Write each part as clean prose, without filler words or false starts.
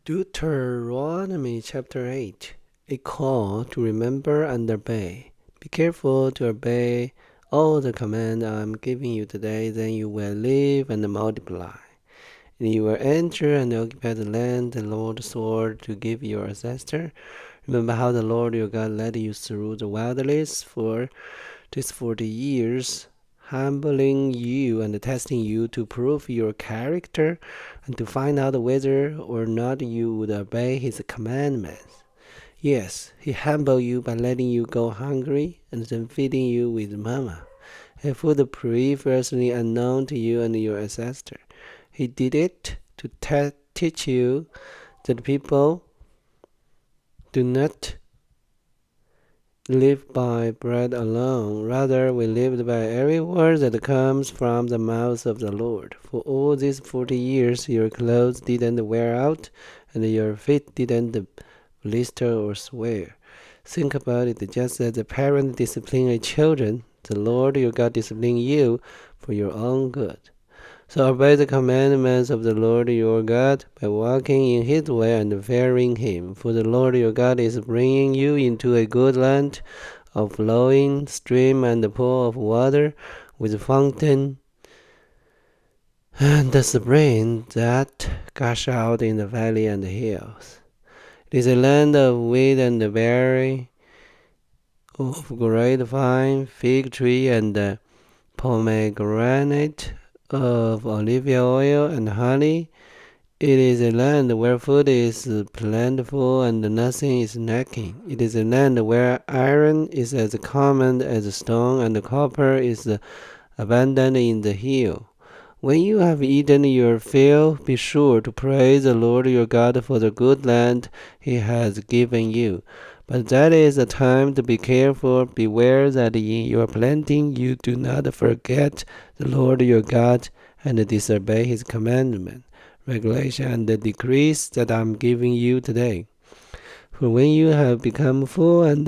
Deuteronomy chapter 8, a call to remember and obey. Be careful to obey all the command I am giving you today, then you will live and multiply. And you will enter and occupy the land the Lord swore to give your ancestor. Remember how the Lord your God led you through the wilderness for these 40 years, humbling you and testing you to prove your character and to find out whether or not you would obey his commandments. Yes, he humbled you by letting you go hungry and then feeding you with manna, a food previously unknown to you and your ancestor. He did it to teach you that people do not live by bread alone. Rather, we lived by every word that comes from the mouth of the Lord. For all these 40 years, your clothes didn't wear out, and your feet didn't blister or swear. Think about it. Just as a parent disciplines its children, the Lord your God disciplines you for your own good. So obey the commandments of the Lord your God by walking in his way and fearing him. For the Lord your God is bringing you into a good land of flowing stream and pool of water, with fountain and the spring that gush out in the valley and the hills. It is a land of wheat and barley, of grapevine, fig tree, and pomegranate, of olive oil and honey. It is a land where food is plentiful and nothing is lacking. It is a land where iron is as common as stone and copper is abundant in the hill. When you have eaten your fill, be sure to praise the Lord your God for the good land he has given you. But that is the time to be careful. Beware that in your planting you do not forget the Lord your God and disobey his commandment, regulation, and the decrees that I am giving you today. For when you have become full and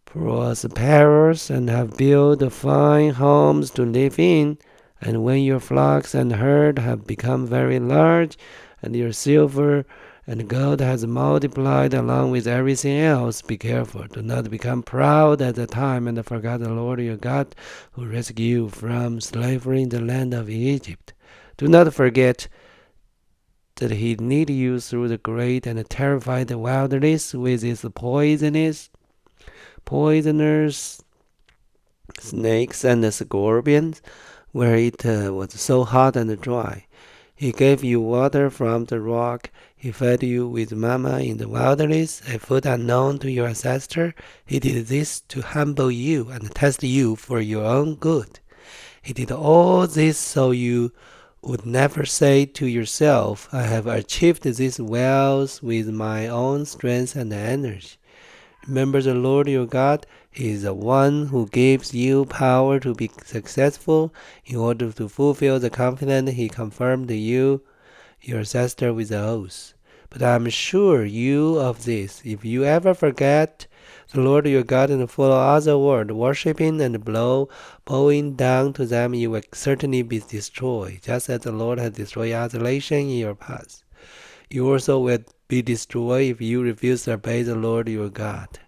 prosperous and have built fine homes to live in, and when your flocks and herd have become very large, and your silver and gold has multiplied along with everything else, be careful. Do not become proud at the time and forget the Lord your God, who rescued you from slavery in the land of Egypt. Do not forget that he led you through the great and terrifying wilderness with its poisonous snakes and scorpions, where it was so hot and dry. He gave you water from the rock. He fed you with manna in the wilderness, a food unknown to your ancestor. He did this to humble you and test you for your own good. He did all this so you would never say to yourself, I have achieved this wealth with my own strength and energy. Remember the Lord your God. He is the one who gives you power to be successful. In order to fulfill the covenant he confirmed you, your ancestor, with the oath. But I am sure you of this. If you ever forget the Lord your God and follow other words, worshipping and bowing down to them, you will certainly be destroyed, just as the Lord has destroyed other nations in your past. You also will be destroyed if you refuse to obey the Lord your God.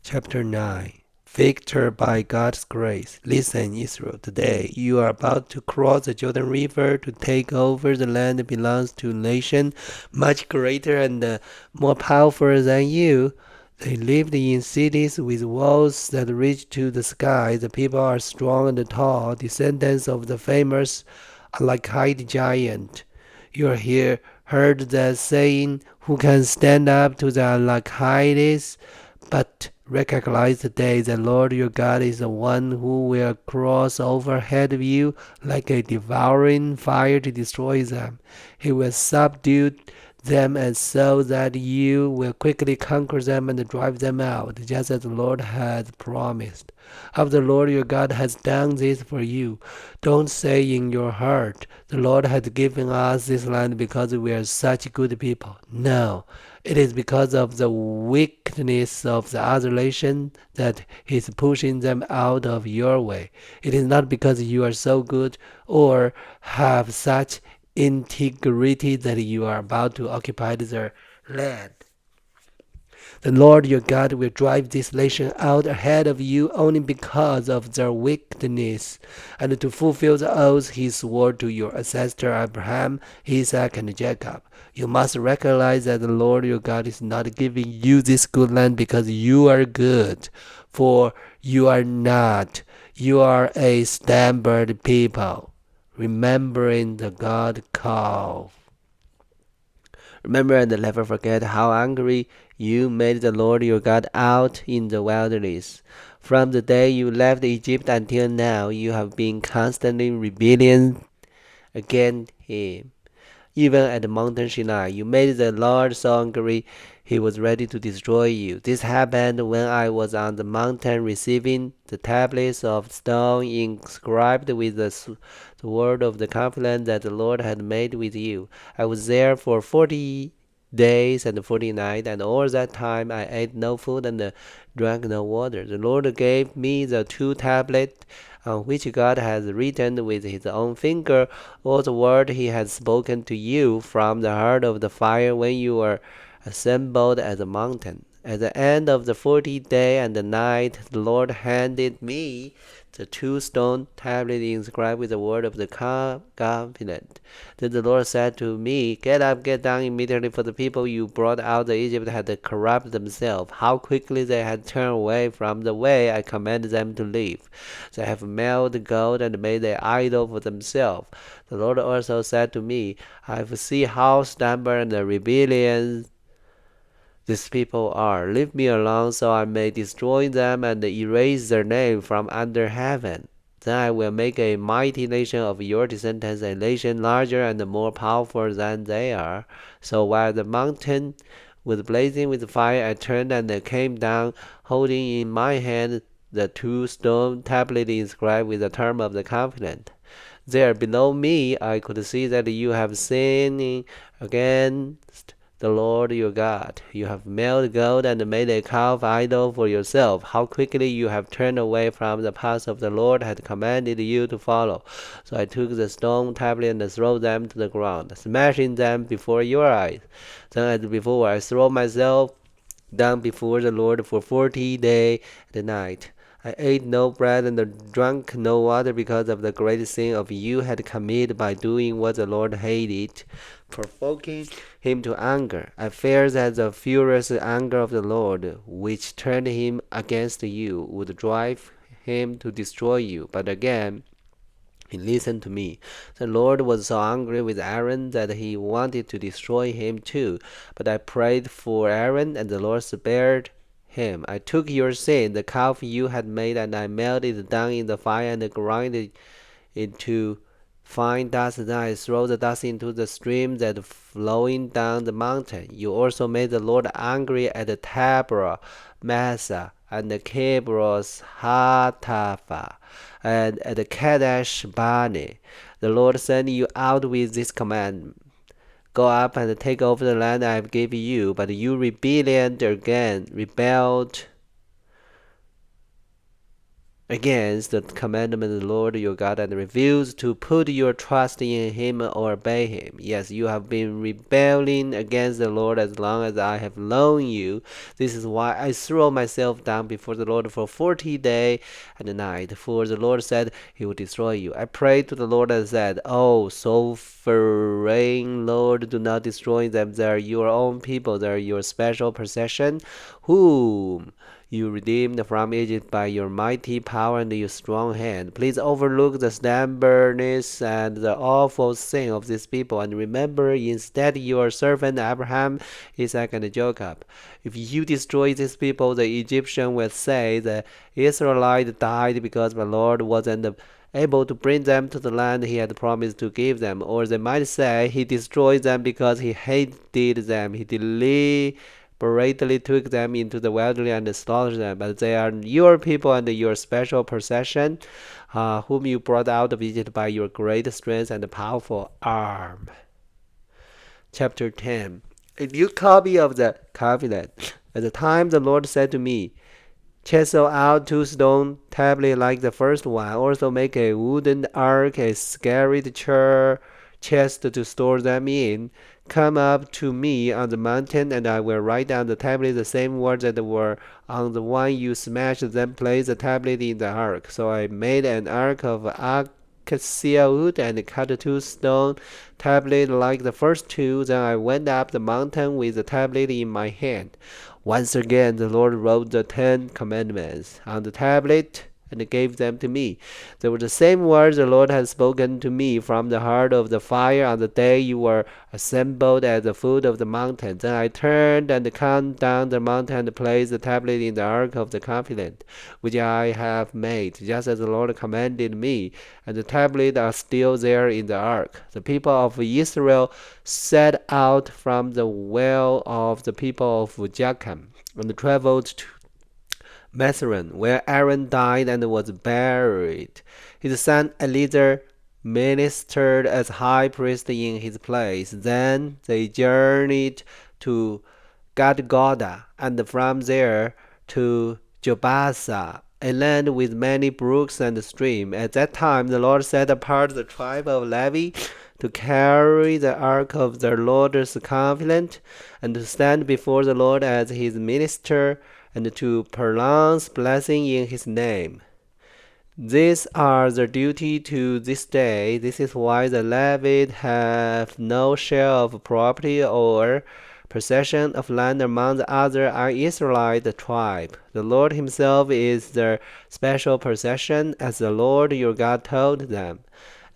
Chapter 9. Victor by God's grace. Listen, Israel, today you are about to cross the Jordan River to take over the land that belongs to a nation much greater and more powerful than you. They lived in cities with walls that reach to the sky. The people are strong and tall, descendants of the famous Amalekite giant. You are heard that saying, who can stand up to the Amalekites? But recognize today the Lord your God is the one who will cross overhead of you like a devouring fire to destroy them. He will subdue them and so that you will quickly conquer them and drive them out, just as the Lord has promised. After the Lord your God has done this for you, don't say in your heart, the Lord has given us this land because we are such good people. No, it is because of the weakness of the other nation that he is pushing them out of your way. It is not because you are so good or have such integrity that you are about to occupy their land. The Lord your God will drive this nation out ahead of you only because of their wickedness, and to fulfill the oath he swore to your ancestor Abraham, Isaac, and Jacob. You must recognize that the Lord your God is not giving you this good land because you are good, for you are not. You are a stubborn people, remembering the God call. Remember and never forget how angry you made the Lord your God out in the wilderness. From the day you left Egypt until now, you have been constantly rebelling against him. Even at the mountain Sinai, you made the Lord so angry he was ready to destroy you. This happened when I was on the mountain receiving the tablets of stone inscribed with the word of the covenant that the Lord had made with you. I was there for 40 days and 40 nights, and all that time I ate no food and drank no water. The Lord gave me the two tablets on which God has written with his own finger all the word he has spoken to you from the heart of the fire when you were assembled at the mountain. At the end of the 40th day and the night, the Lord handed me the two stone tablets inscribed with the word of the covenant. Then the Lord said to me, Get up, get down immediately, for the people you brought out of Egypt had corrupted themselves. How quickly they had turned away from the way I commanded them to live. They have melted gold and made an idol for themselves. The Lord also said to me, I have seen how stubborn and rebellious these people are. Leave me alone so I may destroy them and erase their name from under heaven. Then I will make a mighty nation of your descendants, a nation larger and more powerful than they are. So while the mountain was blazing with fire, I turned and came down, holding in my hand the two stone tablets inscribed with the term of the covenant. There below me I could see that you have sinned against the Lord your God. You have melted gold and made a calf idol for yourself. How quickly you have turned away from the path of the Lord had commanded you to follow. So I took the stone tablet and threw them to the ground, smashing them before your eyes. Then as before, I threw myself down before the Lord for 40 days and nights. I ate no bread and drank no water because of the great sin of you had committed by doing what the Lord hated, provoking him to anger. I feared that the furious anger of the Lord, which turned him against you, would drive him to destroy you. But again, he listened to me. The Lord was so angry with Aaron that he wanted to destroy him too. But I prayed for Aaron, and the Lord spared him. I took your sin, the calf you had made, and I melted it down in the fire and ground it into fine dust. Then I threw the dust into the stream that flowing down the mountain. You also made the Lord angry at Tabor, Massa, and Kibros Hatapha, and at Kadesh Barnea. The Lord sent you out with this command. Go up and take over the land I have given you. But you rebelled against the commandment of the Lord your God and refuse to put your trust in him or obey him. Yes, you have been rebelling against the Lord as long as I have known you. This is why I threw myself down before the Lord for 40 days and nights. For the Lord said he would destroy you. I prayed to the Lord and said, Oh, sovereign Lord, do not destroy them. They are your own people. They are your special possession, whom you redeemed from Egypt by your mighty power and your strong hand. Please overlook the stubbornness and the awful sin of these people, and remember instead your servant Abraham, Isaac, and Jacob. If you destroy these people, the Egyptian will say the Israelites died because the Lord wasn't able to bring them to the land he had promised to give them. Or they might say he destroyed them because he hated them. He deliberately took them into the wilderness and slaughtered them. But they are your people and your special possession, whom you brought out of Egypt by your great strength and powerful arm. Chapter 10. A new copy of the covenant. At the time the Lord said to me, Chisel out two stone tablets like the first one. Also make a wooden ark, a scarlet chest to store them in. Come up to me on the mountain, and I will write on the tablet the same words that were on the one you smashed. Then place the tablet in the ark. So I made an ark of acacia wood and cut 2 stone tablets like the first 2. Then I went up the mountain with the tablet in my hand. Once again the Lord wrote the 10 commandments on the tablet and gave them to me. They were the same words the Lord had spoken to me from the heart of the fire on the day you were assembled at the foot of the mountain. Then I turned and came down the mountain and placed the tablet in the ark of the covenant, which I have made, just as the Lord commanded me. And the tablets are still there in the ark. The people of Israel set out from the well of the people of Jacob and traveled to Methrin, where Aaron died and was buried. His son Eleazar ministered as high priest in his place. Then they journeyed to Gadgoda, and from there to Jobasa, a land with many brooks and streams. At that time the Lord set apart the tribe of Levi to carry the ark of the Lord's covenant, and to stand before the Lord as his minister, and to pronounce blessing in his name. These are the duty to this day. This is why the Levites have no share of property or possession of land among the other Israelite tribe. The Lord himself is their special possession, as the Lord your God told them.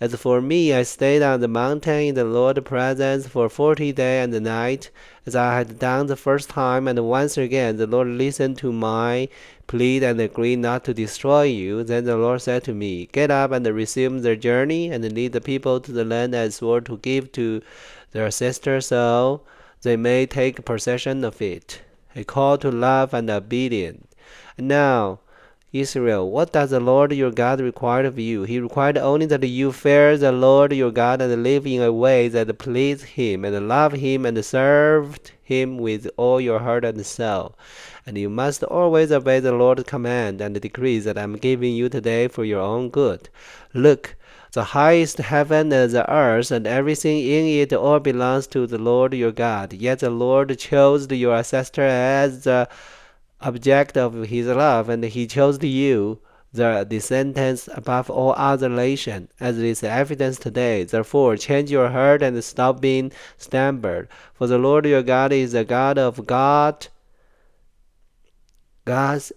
As for me, I stayed on the mountain in the Lord's presence for 40 days and nights, as I had done the first time, and once again the Lord listened to my plea and agreed not to destroy you. Then the Lord said to me, Get up and resume their journey, and lead the people to the land I swore to give to their sisters, so they may take possession of it. A call to love and obedience. And now, Israel, what does the Lord your God require of you? He required only that you fear the Lord your God and live in a way that pleased him, and love him and served him with all your heart and soul. And you must always obey the Lord's command and decrees that I am giving you today for your own good. Look, the highest heaven and the earth and everything in it all belongs to the Lord your God. Yet the Lord chose your ancestor as the object of his love, and he chose you, the descendants, above all other nations, as is evidence today. Therefore, change your heart and stop being stubborn. For the Lord your God is the God of gods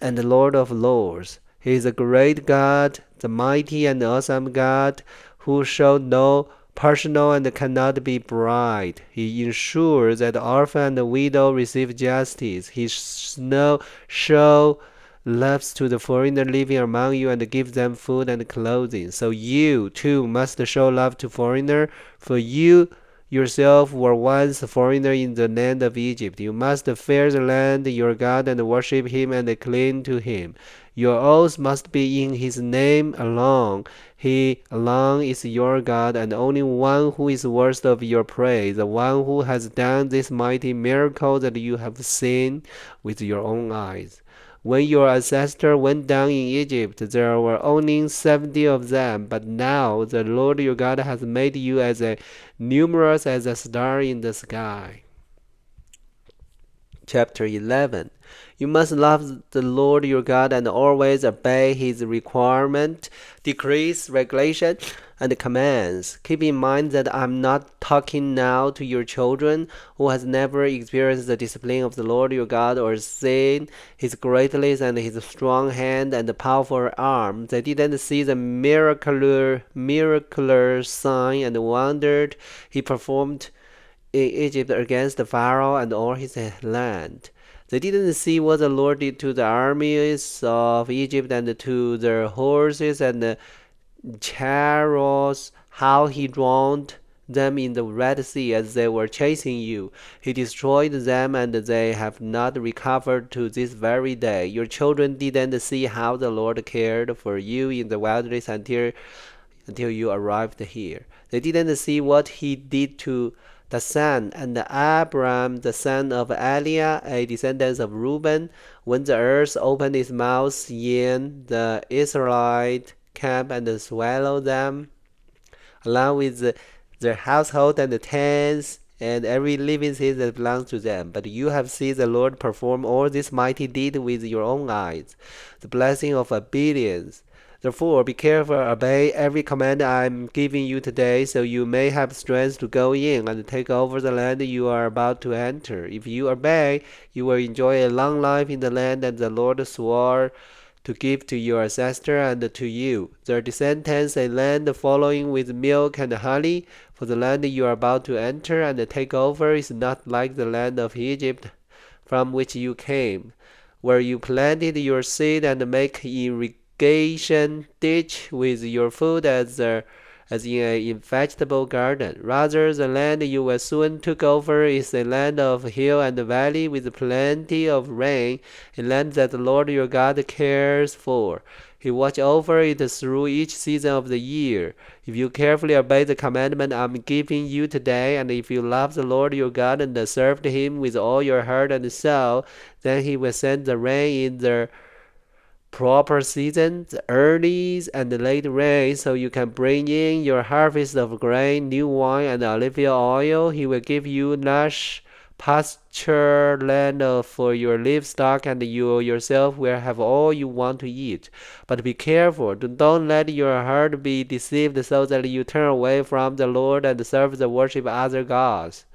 and the Lord of lords. He is a great God, the mighty and awesome God, who showed no personal and cannot be bribed. He ensures that the orphan and the widow receive justice. He show love to the foreigner living among you and give them food and clothing. So you too must show love to foreigner, for you yourself were once a foreigner in the land of Egypt. You must fear the Lord your God and worship him and cling to him. Your oaths must be in his name alone. He alone is your God, and only one who is worthy of your praise, the one who has done this mighty miracle that you have seen with your own eyes. When your ancestors went down in Egypt, there were only 70 of them, but now the Lord your God has made you as numerous as a star in the sky. Chapter 11. You must love the Lord your God and always obey his requirement, decrees, regulations, and commands. Keep in mind that I'm not talking now to your children who has never experienced the discipline of the Lord your God or seen his greatness and his strong hand and powerful arm. They didn't see the miraculous sign and wondered he performed in Egypt against Pharaoh and all his land. They didn't see what the Lord did to the armies of Egypt and to their horses and chariots, how he drowned them in the Red Sea as they were chasing you. He destroyed them, and they have not recovered to this very day. Your children didn't see how the Lord cared for you in the wilderness until you arrived here. They didn't see what he did to the son and Abram, the son of Eliah, a descendant of Reuben, when the earth opened its mouth in the Israelite camp and swallowed them, along with their household and the tents, and every living thing that belongs to them. But you have seen the Lord perform all this mighty deed with your own eyes, the blessing of obedience. Therefore, be careful, obey every command I am giving you today, so you may have strength to go in and take over the land you are about to enter. If you obey, you will enjoy a long life in the land that the Lord swore to give to your ancestor and to you, their descendants, a land flowing with milk and honey. For the land you are about to enter and take over is not like the land of Egypt from which you came, where you planted your seed and make irrigation ditch with your food as in a vegetable garden. Rather, the land you will soon take over is a land of hill and valley with plenty of rain, a land that the Lord your God cares for. He watches over it through each season of the year. If you carefully obey the commandment I'm giving you today, and if you love the Lord your God and serve Him with all your heart and soul, then He will send the rain in the proper season, the early and the late rain, so you can bring in your harvest of grain, new wine, and olive oil. He will give you lush pasture land for your livestock, and you yourself will have all you want to eat. But be careful, don't let your heart be deceived so that you turn away from the Lord and serve the worship of other gods.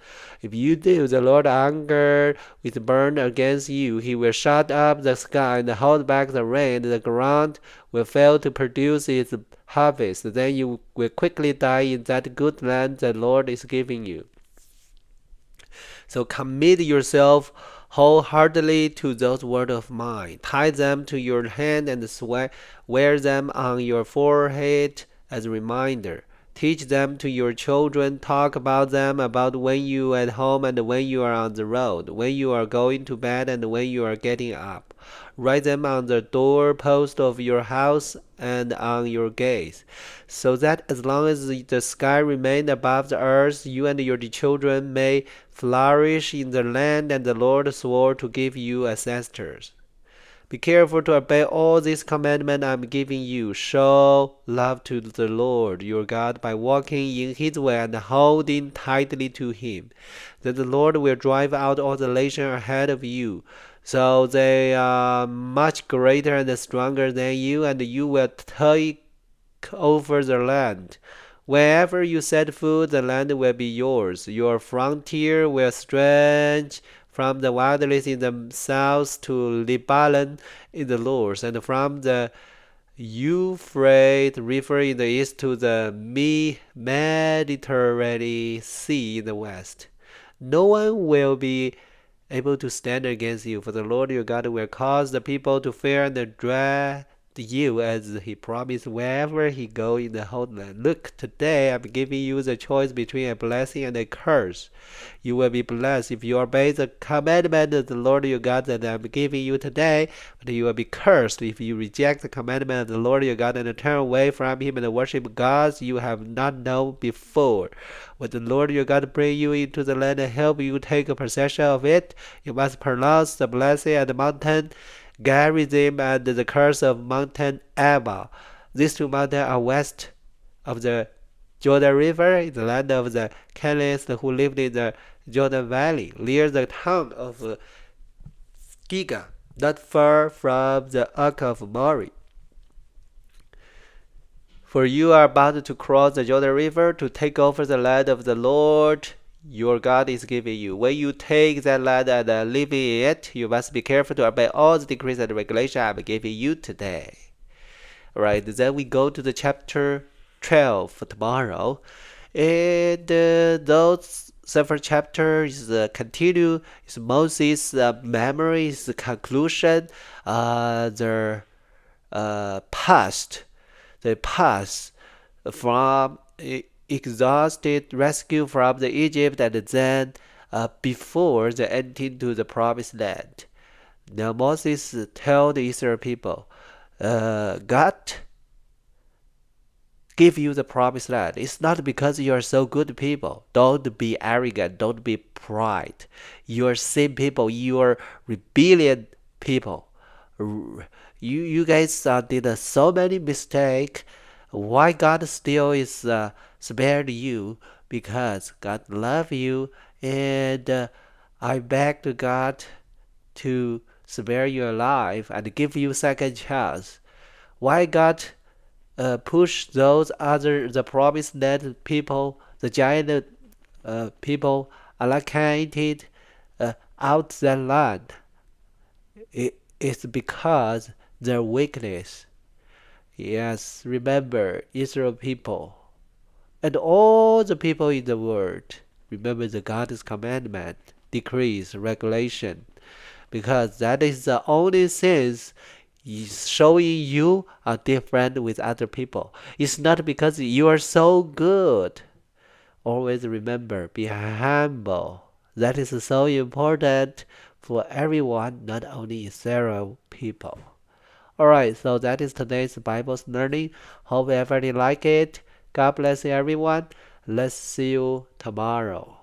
If you do, the Lord anger will burn against you. He will shut up the sky and hold back the rain, and the ground will fail to produce its harvest. Then you will quickly die in that good land the Lord is giving you. So commit yourself wholeheartedly to those words of mine. Tie them to your hand and wear them on your forehead as a reminder. Teach them to your children. Talk about them about when you are at home and when you are on the road, when you are going to bed and when you are getting up. Write them on the doorpost of your house and on your gates, so that as long as the sky remains above the earth, you and your children may flourish in the land that the Lord swore to give you ancestors. Be careful to obey all these commandments I'm giving you. Show love to the Lord your God by walking in His way and holding tightly to Him. Then the Lord will drive out all the nations ahead of you, so they are much greater and stronger than you, and you will take over the land. Wherever you set foot, the land will be yours. Your frontier will stretch from the wilderness in the south to Lebanon in the north, and from the Euphrates River in the east to the Mediterranean Sea in the west. No one will be able to stand against you, for the Lord your God will cause the people to fear and dread you as He promised wherever He goes in the whole land. Look, today I'm giving you the choice between a blessing and a curse. You will be blessed if you obey the commandment of the Lord your God that I'm giving you today, but you will be cursed if you reject the commandment of the Lord your God and turn away from Him and worship gods you have not known before. When the Lord your God bring you into the land and help you take possession of it, you must pronounce the blessing at the mountain Gerizim and the curse of Mountain Ebal. These two mountains are west of the Jordan River in the land of the Canaanites who lived in the Jordan Valley, near the town of Giga, not far from the Ark of Mori. For you are about to cross the Jordan River to take over the land of the Lord your God is giving you. When you take that land and live in it, you must be careful to obey all the decrees and regulations I'm giving you today. Alright, then we go to the chapter 12 for tomorrow. And those several chapters continue. It's Moses' memory, the conclusion, the past from exhausted rescue from the Egypt, and then before the entry to the promised land. Now Moses told the Israel people, God give you the promised land. It's not because you are so good people. Don't be arrogant. Don't be pride. You are sin people. You are rebellion people. You guys did so many mistakes. Why God still is spared you? because God loves you, and I beg to God to spare your life and give you second chance. Why God push those other the promised land people, the giant people allocated out that land? It's because their weakness. Yes, remember Israel people and all the people in the world. Remember the God's commandment, decrees, regulation, because that is the only things showing you are different with other people. It's not because you are so good. Always remember, be humble. That is so important for everyone, not only Israel people. Alright, so that is today's Bible learning. Hope everybody like it. God bless everyone. Let's see you tomorrow.